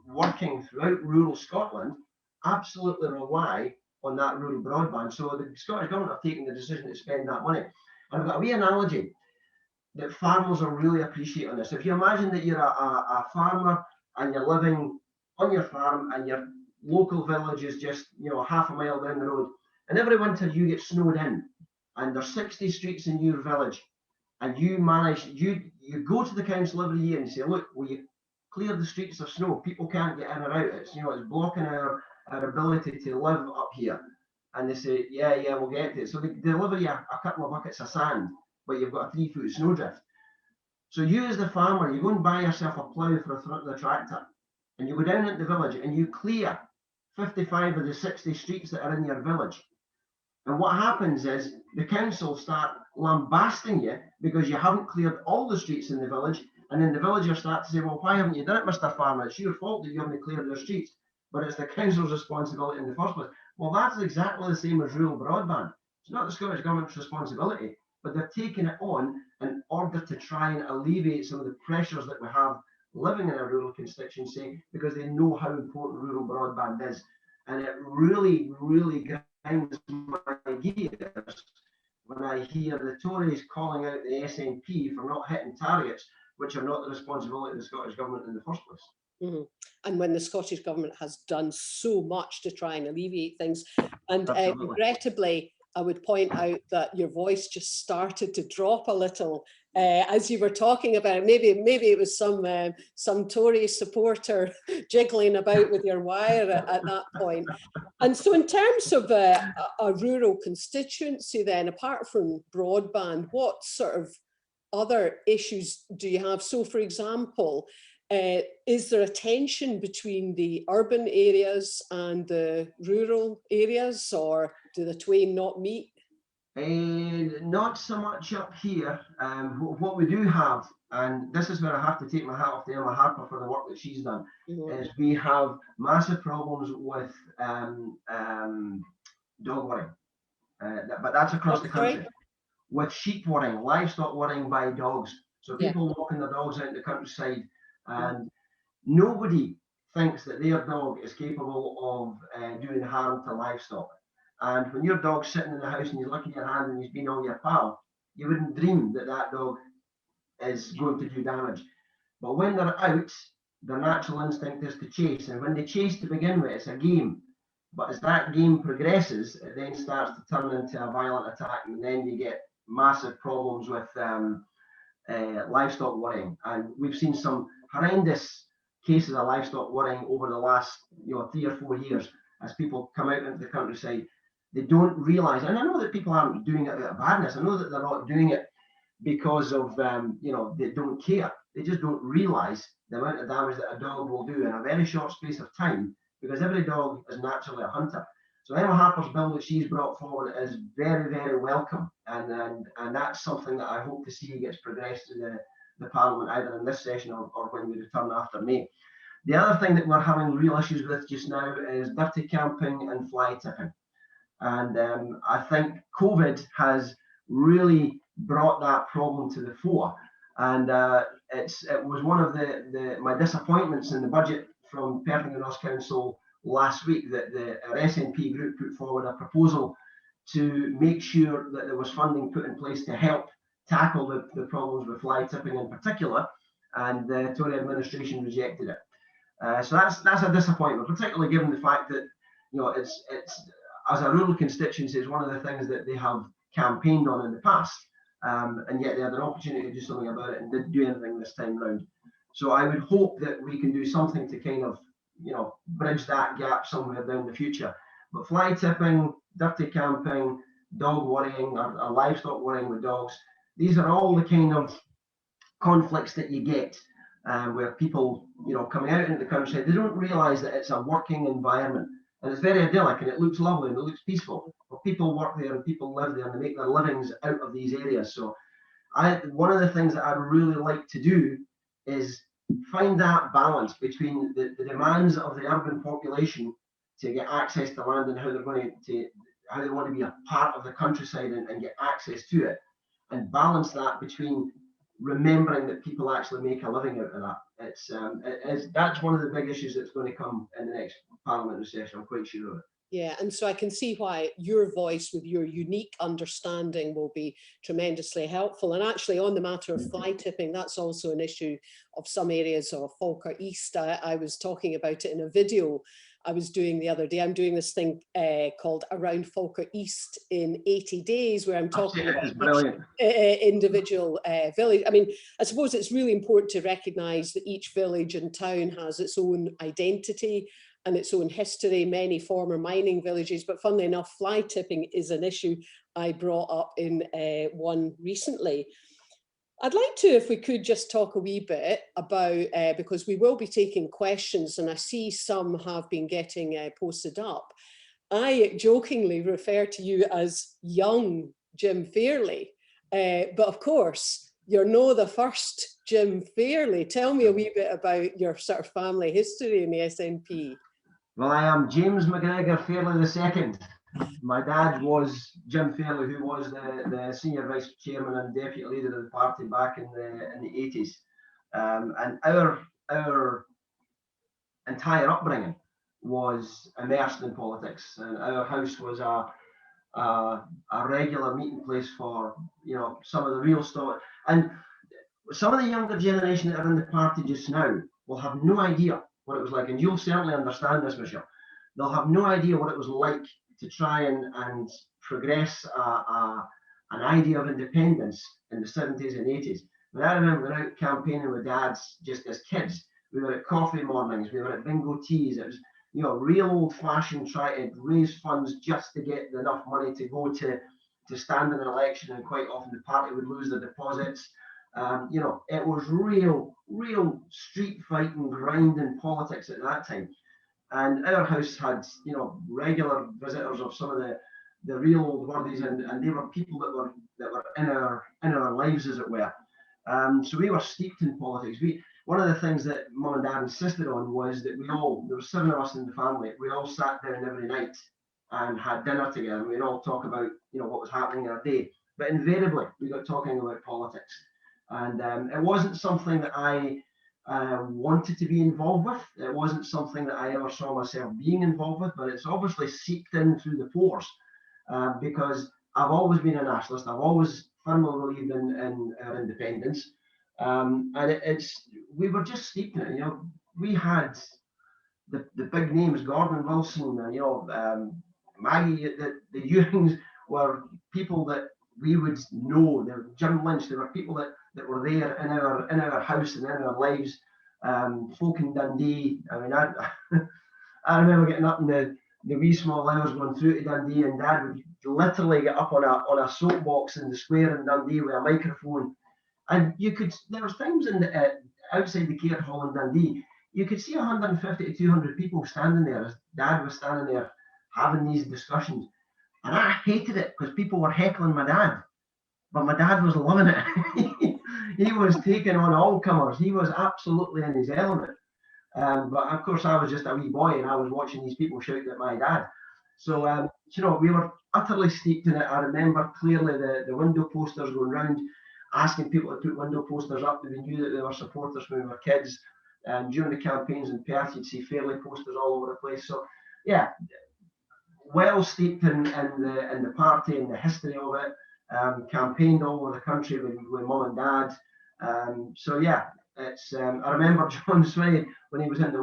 working throughout rural Scotland absolutely rely on that rural broadband. So the Scottish government have taken the decision to spend that money. And I've got a wee analogy that farmers will really appreciate on this. If you imagine that you're a farmer and you're living on your farm and your local village is just, you know, half a mile down the road, and every winter you get snowed in, and there's 60 streets in your village, and you go to the council every year and you say, look, will you clear the streets of snow? People can't get in or out. It's, you know, it's blocking our ability to live up here. And they say, yeah, we'll get to it. So they deliver you a couple of buckets of sand, but you've got a 3-foot snowdrift. So you as the farmer, you go and buy yourself a plough for the tractor, and you go down into the village and you clear 55 of the 60 streets that are in your village. And what happens is the council start lambasting you because you haven't cleared all the streets in the village, and then the villagers start to say, well, why haven't you done it, Mr. Farmer? It's your fault that you haven't cleared your streets, but it's the council's responsibility in the first place. Well, that's exactly the same as rural broadband. It's not the Scottish government's responsibility, but they're taking it on in order to try and alleviate some of the pressures that we have living in a rural constituency, because they know how important rural broadband is. And it really, really grinds my gears when I hear the Tories calling out the SNP for not hitting targets, which are not the responsibility of the Scottish government in the first place. Mm-hmm. And when the Scottish government has done so much to try and alleviate things. And regrettably, I would point out that your voice just started to drop a little as you were talking about it. Maybe it was some Tory supporter jiggling about with your wire at that point. And so in terms of a rural constituency then, apart from broadband, what sort of other issues do you have? So for example, is there a tension between the urban areas and the rural areas, or do the twain not meet? Not so much up here. What we do have, and this is where I have to take my hat off to Emma Harper for the work that she's done, is we have massive problems with dog worrying, but that's across the country. With sheep worrying, livestock worrying by dogs. So people walking their dogs out in the countryside, and nobody thinks that their dog is capable of doing harm to livestock. And when your dog's sitting in the house and you look at your hand and he's been on your pal, you wouldn't dream that that dog is going to do damage. But when they're out, their natural instinct is to chase. And when they chase to begin with, it's a game. But as that game progresses, it then starts to turn into a violent attack, and then you get massive problems with livestock worrying. And we've seen some horrendous cases of livestock worrying over the last 3 or 4 years as people come out into the countryside. They don't realise, and I know that people aren't doing it out of badness. I know that they're not doing it because of they don't care. They just don't realise the amount of damage that a dog will do in a very short space of time, because every dog is naturally a hunter. So Emma Harper's bill that she's brought forward is very, very welcome, and that's something that I hope to see gets progressed in the Parliament, either in this session or when we return after May. The other thing that we're having real issues with just now is dirty camping and fly tipping. And I think COVID has really brought that problem to the fore. And it was one of my disappointments in the budget from Perth and Ross Council last week that our SNP group put forward a proposal to make sure that there was funding put in place to help tackle the problems with fly tipping in particular, and the Tory administration rejected it. So that's a disappointment, particularly given the fact that, you know, it's as a rural constituency, it's one of the things that they have campaigned on in the past, and yet they had an opportunity to do something about it and didn't do anything this time round. So I would hope that we can do something to kind of, you know, bridge that gap somewhere down the future. But fly tipping, dirty camping, dog worrying, or livestock worrying with dogs, these are all the kind of conflicts that you get where people, you know, coming out into the countryside, they don't realise that it's a working environment. And it's very idyllic and it looks lovely and it looks peaceful. But people work there and people live there and they make their livings out of these areas. So one of the things that I'd really like to do is find that balance between the demands of the urban population to get access to land and how they want to be a part of the countryside and get access to it, and balance that between remembering that people actually make a living out of that. That's one of the big issues that's going to come in the next parliamentary session, I'm quite sure of it. Yeah, and so I can see why your voice with your unique understanding will be tremendously helpful. And actually on the matter of fly tipping, that's also an issue of some areas of Falkirk East. I was talking about it in a video I was doing the other day. I'm doing this thing called Around Falkirk East in 80 days, where I'm talking about individual village. I mean, I suppose it's really important to recognise that each village and town has its own identity and its own history, many former mining villages, but funnily enough, fly tipping is an issue I brought up in one recently. I'd like to, if we could, just talk a wee bit about, because we will be taking questions and I see some have been getting posted up. I jokingly refer to you as young Jim Fairlie, but of course, you're no the first Jim Fairlie. Tell me a wee bit about your sort of family history in the SNP. Well, I am James McGregor Fairlie II. My dad was Jim Fairlie, who was the senior vice chairman and deputy leader of the party back in the 80s. And our entire upbringing was immersed in politics, and our house was a regular meeting place for, you know, some of the real stuff. And some of the younger generation that are in the party just now will have no idea what it was like, and you'll certainly understand this, Michelle. They'll have no idea what it was like to try and progress an idea of independence in the 70s and 80s. But I remember going out campaigning with dads just as kids. We were at coffee mornings, we were at bingo teas. It was, you know, real old-fashioned, try to raise funds just to get enough money to go to stand in an election, and quite often the party would lose their deposits. You know, it was real street fighting, grinding politics at that time. And our house had, you know, regular visitors of some of the real old worthies, and they were people that were in our lives, as it were. So we were steeped in politics. One of the things that Mum and Dad insisted on was that there were 7 of us in the family, we all sat down every night and had dinner together, and we'd all talk about, you know, what was happening in our day. But invariably, we got talking about politics. And it wasn't something that I wanted to be involved with. It wasn't something that I ever saw myself being involved with, but it's obviously seeped in through the pores because I've always been a nationalist. I've always firmly believed in our independence. And we were just steeped in it. You know, we had the big names, Gordon Wilson, and, you know, Maggie, the Ewings were people that we would know. There were Jim Lynch. There were people that were there in our house and in our lives. Folk in Dundee. I mean, I remember getting up in the wee small hours going through to Dundee, and Dad would literally get up on a soapbox in the square in Dundee with a microphone, and there was times outside the Care Hall in Dundee, you could see 150 to 200 people standing there as Dad was standing there having these discussions. And I hated it because people were heckling my dad, but my dad was loving it. He was taking on all comers. He was absolutely in his element. But of course, I was just a wee boy and I was watching these people shout at my dad. So, you know, we were utterly steeped in it. I remember clearly the window posters going round, asking people to put window posters up that we knew that they were supporters when we were kids. And during the campaigns in Perth, you'd see Fairlie posters all over the place. So, yeah, well steeped in the party and the history of it. Campaigned all over the country with Mum and Dad. So yeah, It's I remember John Sway when he was in the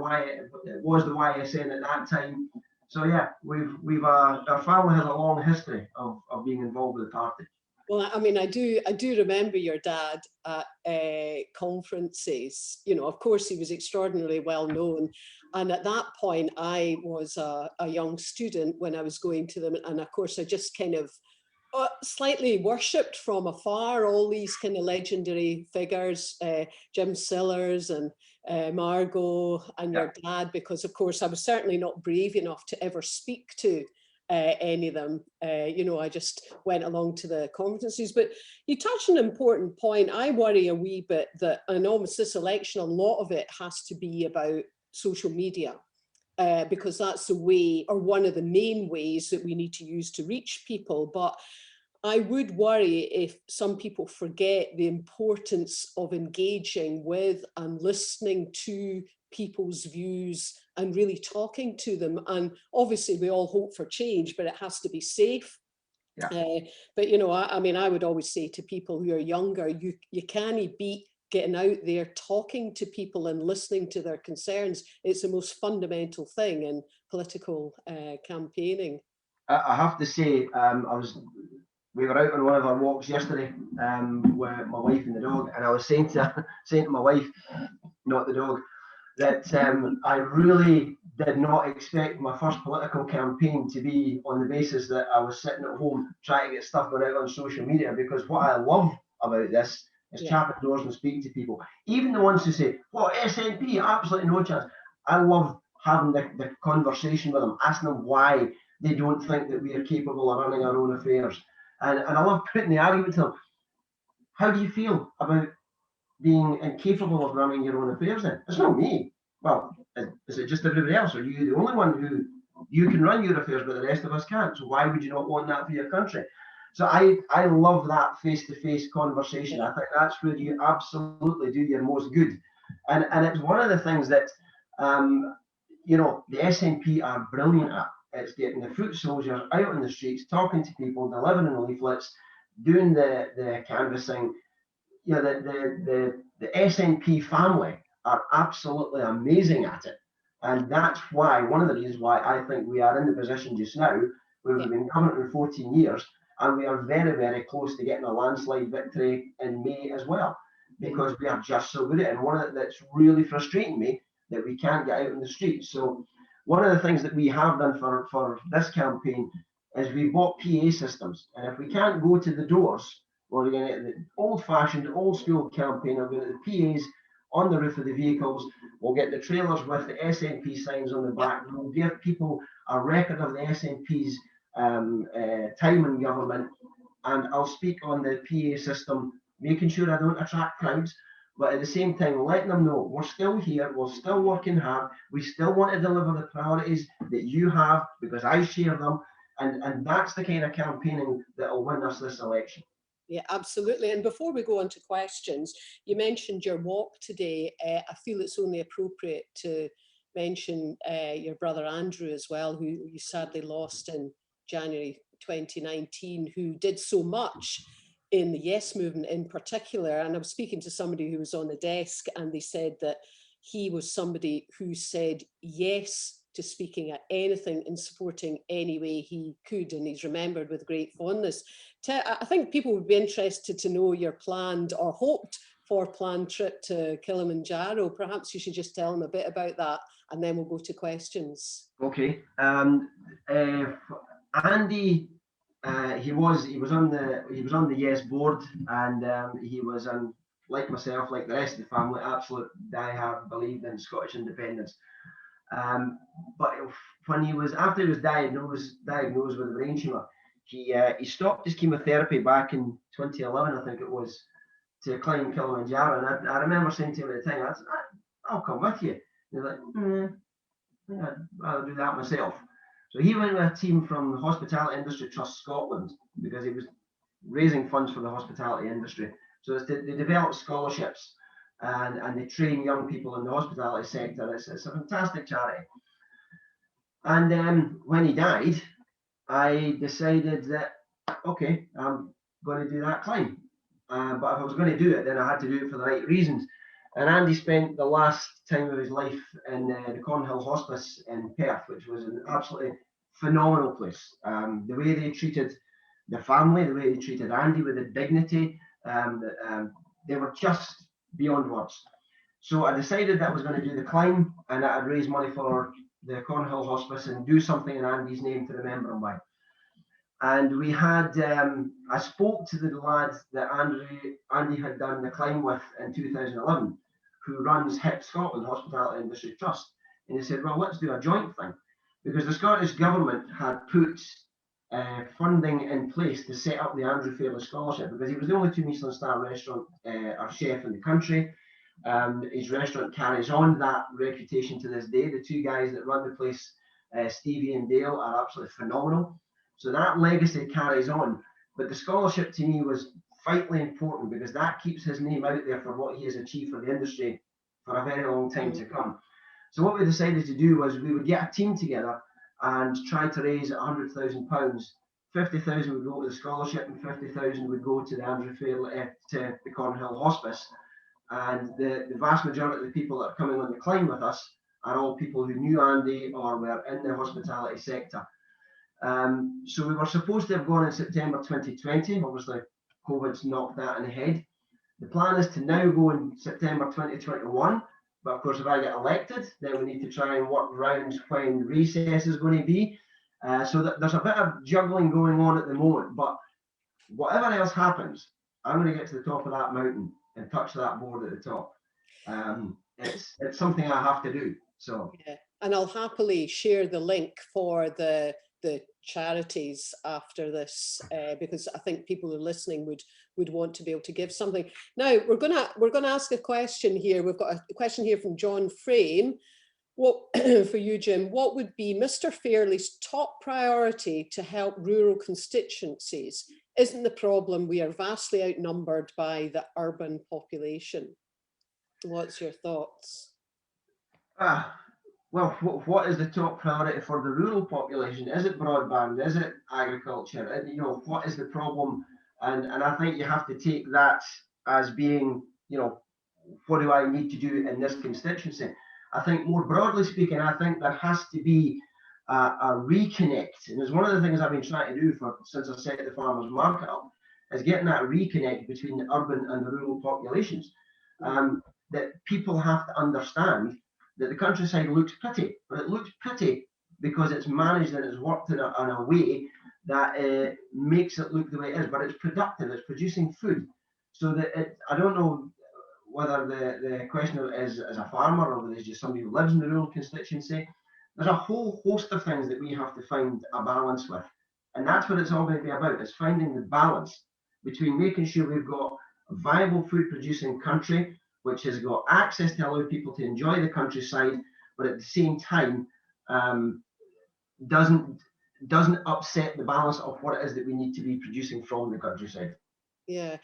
it was the YSN at that time. So yeah, our family has a long history of being involved with the party. Well, I mean, I do remember your dad at conferences. You know, of course, he was extraordinarily well known. And at that point, I was a young student when I was going to them. And of course, I just kind of slightly worshipped from afar all these kind of legendary figures, Jim Sillars and Margot and your dad, because of course I was certainly not brave enough to ever speak to any of them. You know, I just went along to the conferences. But you touched on an important point. I worry a wee bit that, and almost this election, a lot of it has to be about social media. Because that's the way, or one of the main ways that we need to use to reach people. But I would worry if some people forget the importance of engaging with and listening to people's views and really talking to them. And obviously we all hope for change, but it has to be safe. Yeah. But, you know, I mean, I would always say to people who are younger, you can't beat getting out there, talking to people and listening to their concerns. It's the most fundamental thing in political campaigning. I have to say, we were out on one of our walks yesterday with my wife and the dog, and I was saying to my wife, not the dog, that I really did not expect my first political campaign to be on the basis that I was sitting at home trying to get stuff going out on social media, because what I love about this is chapping doors and speaking to people, even the ones who say, "Well, SNP, absolutely no chance." I love having the conversation with them, asking them why they don't think that we are capable of running our own affairs. And I love putting the argument to them, how do you feel about being incapable of running your own affairs then? It's not me. Well, is it just everybody else? Are you the only one who you can run your affairs, but the rest of us can't? So why would you not want that for your country? So I love that face-to-face conversation. I think that's where you absolutely do your most good. And it's one of the things that, you know, the SNP are brilliant at. It's getting the foot soldiers out on the streets, talking to people, delivering leaflets, doing the canvassing. You know, the SNP family are absolutely amazing at it. And that's why, one of the reasons why I think we are in the position just now, where we've been governing for 14 years, and we are very, very close to getting a landslide victory in May as well, because we are just so good at it. And one of the, that's really frustrating me, that we can't get out in the streets. So one of the things that we have done for this campaign is we bought PA systems. And if we can't go to the doors, we're going to get the old-fashioned, old-school campaign. We're going to get the PAs on the roof of the vehicles. We'll get the trailers with the SNP signs on the back. We'll give people a record of the SNP's time in government. And I'll speak on the PA system, making sure I don't attract crowds, but at the same time, letting them know we're still here, we're still working hard, we still want to deliver the priorities that you have, because I share them. And that's the kind of campaigning that will win us this election. Yeah, absolutely. And before we go on to questions, you mentioned your walk today. I feel it's only appropriate to mention your brother Andrew as well, who you sadly lost in January 2019, who did so much in the Yes movement in particular. And I was speaking to somebody who was on the desk, and they said that he was somebody who said yes to speaking at anything and supporting any way he could, and he's remembered with great fondness. I think people would be interested to know your planned or hoped for planned trip to Kilimanjaro. Perhaps you should just tell them a bit about that, and then we'll go to questions. Okay. Andy, he was on the Yes board, and he was like myself, like the rest of the family, absolute diehard believed in Scottish independence. But when after he was diagnosed with a brain tumor, he stopped his chemotherapy back in 2011, I think it was, to climb Kilamajaro. And I remember saying to him at the time, I said, I'll come with you. And he's like, I'd rather do that myself. So he went with a team from the Hospitality Industry Trust Scotland, because he was raising funds for the hospitality industry. So they develop scholarships, and they train young people in the hospitality sector. It's a fantastic charity. And when he died, I decided that, okay, I'm going to do that climb. But if I was going to do it, then I had to do it for the right reasons. And Andy spent the last time of his life in the Cornhill Hospice in Perth, which was an absolutely phenomenal place. The way they treated the family, the way they treated Andy with the dignity, they were just beyond words. So I decided that I was going to do the climb and that I'd raise money for the Cornhill Hospice and do something in Andy's name to remember him by. And we had, I spoke to the lad that Andy had done the climb with in 2011, who runs HIP Scotland, Hospitality Industry Trust. And he said, well, let's do a joint thing. Because the Scottish Government had put funding in place to set up the Andrew Fairlie Scholarship, because he was the only 2 Michelin star restaurant or chef in the country. His restaurant carries on that reputation to this day. The 2 guys that run the place, Stevie and Dale, are absolutely phenomenal. So that legacy carries on. But the scholarship to me was vitally important, because that keeps his name out there for what he has achieved for the industry for a very long time to come. So what we decided to do was we would get a team together and try to raise £100,000. 50,000 would go to the scholarship and 50,000 would go to the Andrew Fairlie, to the Cornhill Hospice. And the vast majority of the people that are coming on the climb with us are all people who knew Andy or were in the hospitality sector. So we were supposed to have gone in September 2020. Obviously, COVID's knocked that in the head. The plan is to now go in September 2021. But of course, if I get elected, then we need to try and work around when recess is going to be. So that there's a bit of juggling going on at the moment. But whatever else happens, I'm going to get to the top of that mountain and touch that board at the top. It's something I have to do. So yeah, and I'll happily share the link for the charities after this, because I think people who are listening would want to be able to give something. Now we're gonna ask a question here. We've got a question here from John Frame. What for you, Jim? What would be Mr. Fairlie's top priority to help rural constituencies? Isn't the problem we are vastly outnumbered by the urban population? What's your thoughts? Well, what is the top priority for the rural population? Is it broadband? Is it agriculture? And, you know, what is the problem? And I think you have to take that as being, you know, what do I need to do in this constituency? I think more broadly speaking, I think there has to be a reconnect. And it's one of the things I've been trying to do since I set the farmers market up, is getting that reconnect between the urban and the rural populations. That people have to understand that the countryside looks pretty, but it looks pretty because it's managed and it's worked in a way that makes it look the way it is, but it's productive, it's producing food. So that I don't know whether the questioner is as a farmer or whether it's just somebody who lives in the rural constituency. There's a whole host of things that we have to find a balance with. And that's what it's all going to be about, is finding the balance between making sure we've got a viable food producing country, which has got access to allow people to enjoy the countryside, but at the same time doesn't upset the balance of what it is that we need to be producing from the countryside. Yeah,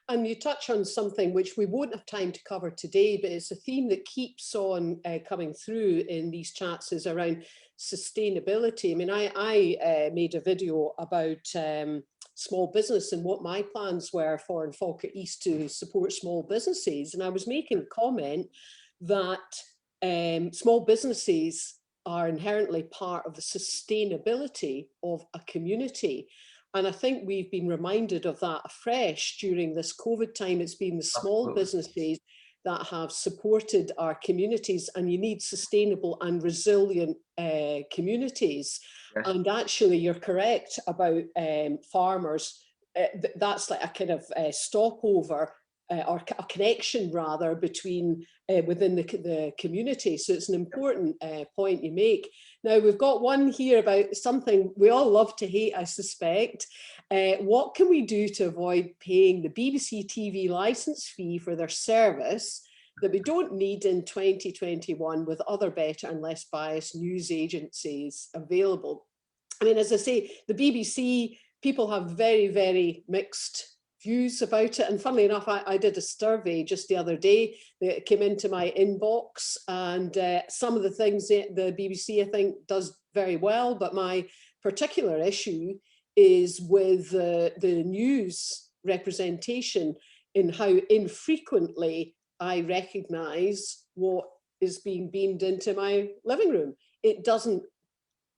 and you touch on something which we won't have time to cover today, but it's a theme that keeps on coming through in these chats, is around sustainability. I mean, I made a video about small business and what my plans were for in Falkirk East to support small businesses. And I was making a comment that small businesses are inherently part of the sustainability of a community. And I think we've been reminded of that afresh during this COVID time. It's been the small businesses that have supported our communities, and you need sustainable and resilient communities. Yes. And actually, you're correct about farmers. That's like a kind of stopover or a connection rather between within the community. So it's an important point you make. Now we've got one here about something we all love to hate, I suspect. What can we do to avoid paying the BBC TV licence fee for their service that we don't need in 2021 with other better and less biased news agencies available? I mean, as I say, the BBC, people have very, very mixed views about it. And funnily enough, I did a survey just the other day that came into my inbox, and some of the things that the BBC, I think, does very well, but my particular issue is with the news representation in how infrequently I recognise what is being beamed into my living room. It doesn't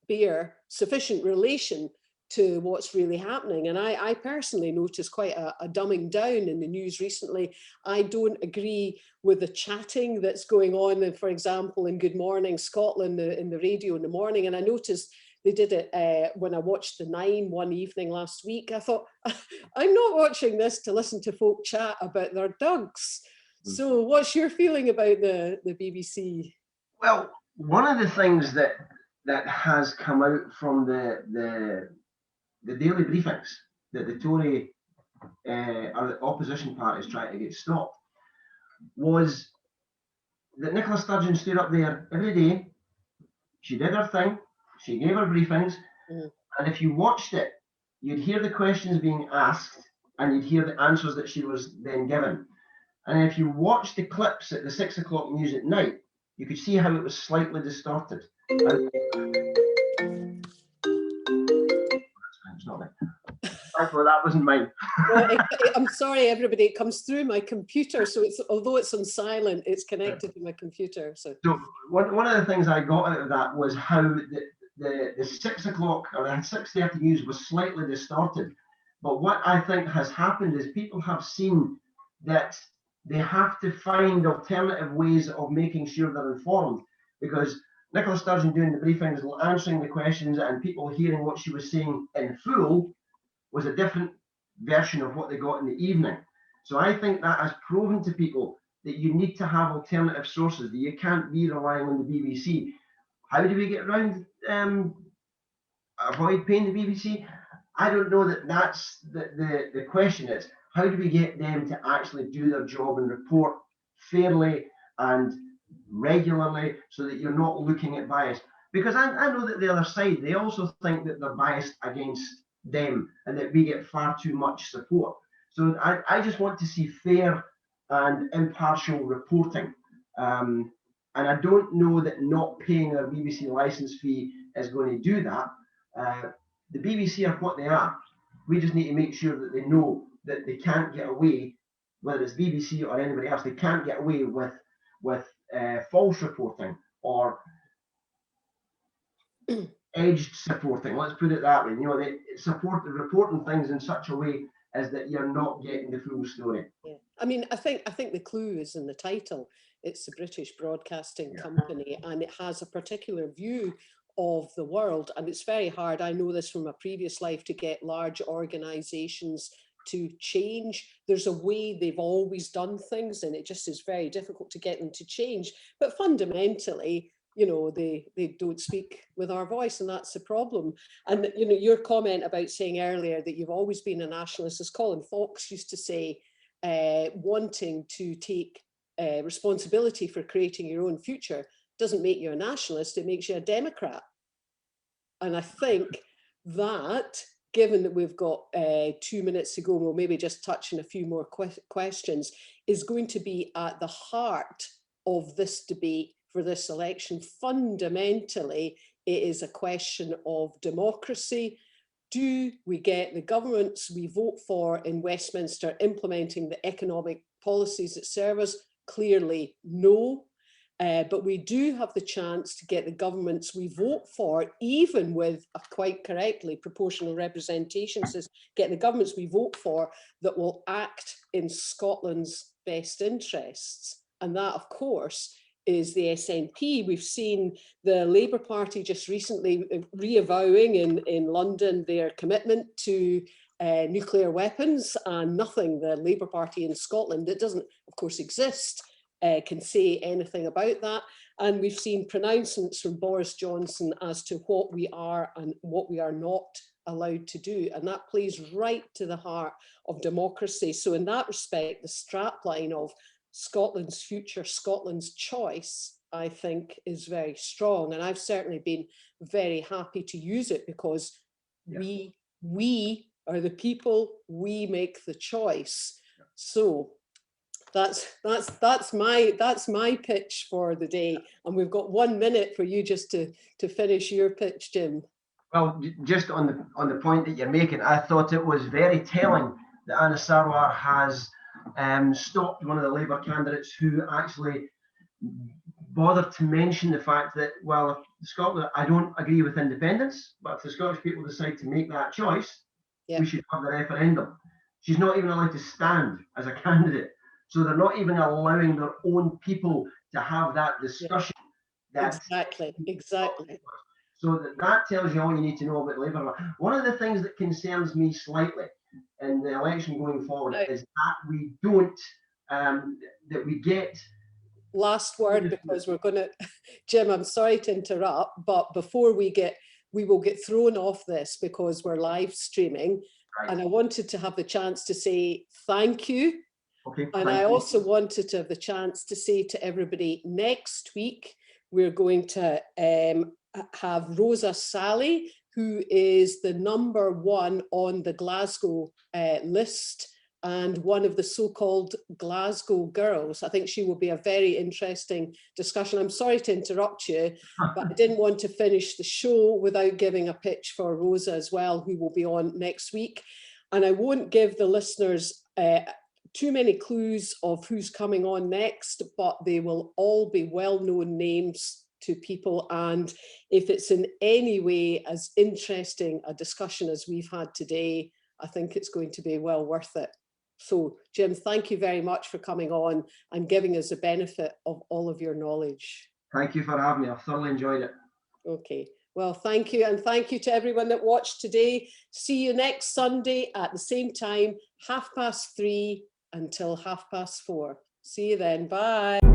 bear sufficient relation to what's really happening. And I personally noticed quite a dumbing down in the news recently. I don't agree with the chatting that's going on, for example, in Good Morning Scotland, in the radio in the morning. And I noticed they did it when I watched the 9 one evening last week. I thought, I'm not watching this to listen to folk chat about their dogs. So what's your feeling about the BBC? Well, one of the things that has come out from the daily briefings that the Tory or the opposition parties trying to get stopped was that Nicola Sturgeon stood up there every day. She did her thing. She gave her briefings. And if you watched it, you'd hear the questions being asked and you'd hear the answers that she was then given. And if you watched the clips at the 6 o'clock news at night, you could see how it was slightly distorted. It's not me. Thankfully, that wasn't mine. Well, I'm sorry, everybody. It comes through my computer, so it's, although it's on silent, it's connected to my computer. So one of the things I got out of that was how the 6 o'clock or the 6:30 news was slightly distorted. But what I think has happened is people have seen that they have to find alternative ways of making sure they're informed, because Nicola Sturgeon doing the briefings, answering the questions, and people hearing what she was saying in full was a different version of what they got in the evening. So I think that has proven to people that you need to have alternative sources, that you can't be relying on the BBC. How do we get around avoid paying the BBC? I don't know that that's the question. Is how do we get them to actually do their job and report fairly and regularly so that you're not looking at bias? Because I know that the other side, they also think that they're biased against them and that we get far too much support. So I just want to see fair and impartial reporting. And I don't know that not paying their BBC licence fee is going to do that. The BBC are what they are. We just need to make sure that they know that they can't get away, whether it's BBC or anybody else, they can't get away with false reporting or edged supporting. Let's put it that way. You know, they support reporting things in such a way as that you're not getting the full story. Yeah. I mean, I think the clue is in the title. It's the British Broadcasting Company, and it has a particular view of the world. And it's very hard, I know this from a previous life, to get large organizations to change. There's a way they've always done things, and it just is very difficult to get them to change. But fundamentally, you know, they don't speak with our voice, and that's the problem. And, you know, your comment about saying earlier that you've always been a nationalist, as Colin Fox used to say, wanting to take responsibility for creating your own future doesn't make you a nationalist, it makes you a Democrat. And I think that, given that we've got 2 minutes to go, we'll maybe just touch on a few more questions, is going to be at the heart of this debate for this election. Fundamentally, it is a question of democracy. Do we get the governments we vote for in Westminster implementing the economic policies that serve us? Clearly, no. But we do have the chance to get the governments we vote for, even with, quite correctly, proportional representation, says get the governments we vote for that will act in Scotland's best interests. And that, of course, is the SNP. We've seen the Labour Party just recently reavowing in London their commitment to nuclear weapons, and nothing the Labour Party in Scotland, that doesn't, of course, exist, can say anything about that. And we've seen pronouncements from Boris Johnson as to what we are and what we are not allowed to do. And that plays right to the heart of democracy. So in that respect, the strapline of Scotland's future, Scotland's choice, I think is very strong. And I've certainly been very happy to use it, because we are the people, we make the choice. So that's my pitch for the day. And we've got 1 minute for you just to finish your pitch, Jim. Well, just on the point that you're making, I thought it was very telling that Anna Sarwar has stopped one of the Labour candidates who actually bothered to mention the fact that, well, if Scotland, I don't agree with independence, but if the Scottish people decide to make that choice, we should have the referendum. She's not even allowed to stand as a candidate. So they're not even allowing their own people to have that discussion. Exactly. So that tells you all you need to know about Labour. One of the things that concerns me slightly in the election going forward is that we don't, that we get... Last word, because we're going to, Jim, I'm sorry to interrupt, but before we will get thrown off this because we're live streaming. Right. And I wanted to have the chance to say thank you. Okay, and I also wanted to have the chance to say to everybody, next week, we're going to have Rosa Sally, who is the #1 on the Glasgow list and one of the so-called Glasgow girls. I think she will be a very interesting discussion. I'm sorry to interrupt you, but I didn't want to finish the show without giving a pitch for Rosa as well, who will be on next week. And I won't give the listeners too many clues of who's coming on next, but they will all be well-known names to people. And if it's in any way as interesting a discussion as we've had today, I think it's going to be well worth it. So, Jim, thank you very much for coming on and giving us the benefit of all of your knowledge. Thank you for having me. I've thoroughly enjoyed it. Okay. Well, thank you. And thank you to everyone that watched today. See you next Sunday at the same time, 3:30 until 4:30. See you then. Bye.